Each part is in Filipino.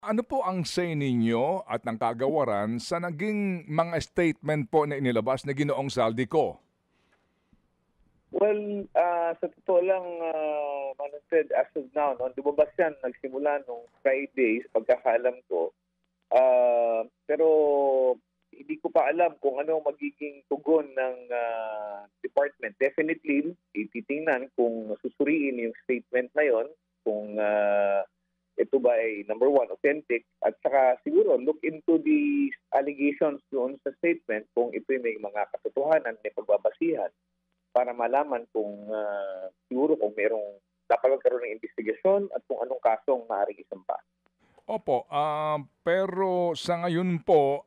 ano po ang say ninyo at ng kagawaran sa naging mga statement po na inilabas na Ginoong Zaldico? Well, sa totoo lang, Manong Ted, as of now, no, lumabas yan, nagsimula nung Friday, sa pagkakaalam ko. Pero hindi ko pa alam kung ano magiging tugon ng department. Definitely, ititingnan kung susuriin yung statement na yon, kung ito ba ay number one, authentic, at saka siguro look into the allegations doon sa statement kung ito may mga katotohanan, may pagbabasihan, para malaman kung siguro kung mayroong dapat magkaroon ng investigasyon at kung anong kasong maaaring isampa. Opo, pero sa ngayon po,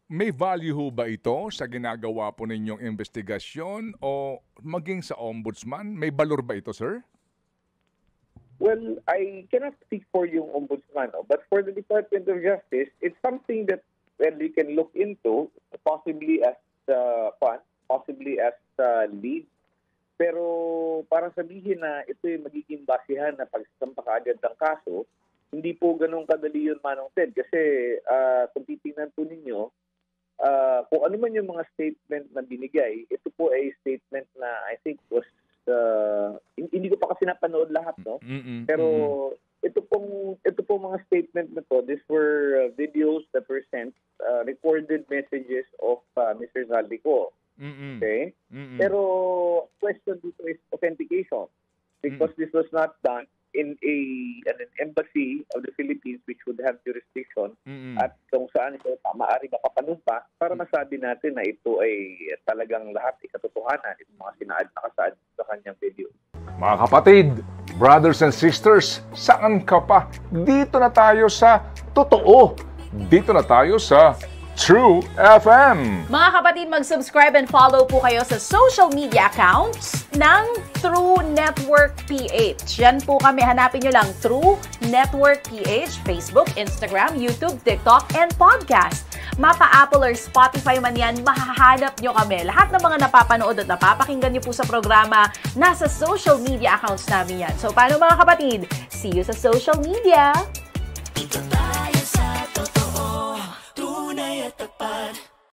may value ho ba ito sa ginagawa po ninyong investigasyon o maging sa ombudsman? May valor ba ito, sir? Well, I cannot speak for yung ombudsman, no? But for the Department of Justice, it's something that we can look into, possibly as fund, possibly as lead. Pero para sabihin na ito yung magiging basihan na pagsasampa kaagad ng kaso, hindi po ganun kadali yun, Manong Ted. Kasi kung titingnan po ninyo, kung ano man yung mga statement na binigay, ito po ay statement na I think was, hindi ko pa kasi napanood lahat, no? Pero ito pong mga statement na to, these were videos that were sent, recorded messages of Mr. Zaldico. Okay? Pero question dito is authentication, because this was not done in an embassy of the Philippines which would have jurisdiction at kung saan ito maaari makapanumpa para masabi natin na ito ay talagang lahat ay katotohanan, itong mga nakasaad sa kanyang video. Mga kapatid, brothers and sisters, saan ka pa? Dito na tayo sa totoo. Dito na tayo sa True FM. Mga kapatid, mag-subscribe and follow po kayo sa social media accounts ng True Network PH. Yan po kami. Hanapin nyo lang True Network PH, Facebook, Instagram, YouTube, TikTok, and podcast. Mapa Apple or Spotify man yan, mahahanap nyo kami. Lahat ng mga napapanood at napapakinggan nyo po sa programa, nasa social media accounts namin yan. So, paano mga kapatid? See you sa social media!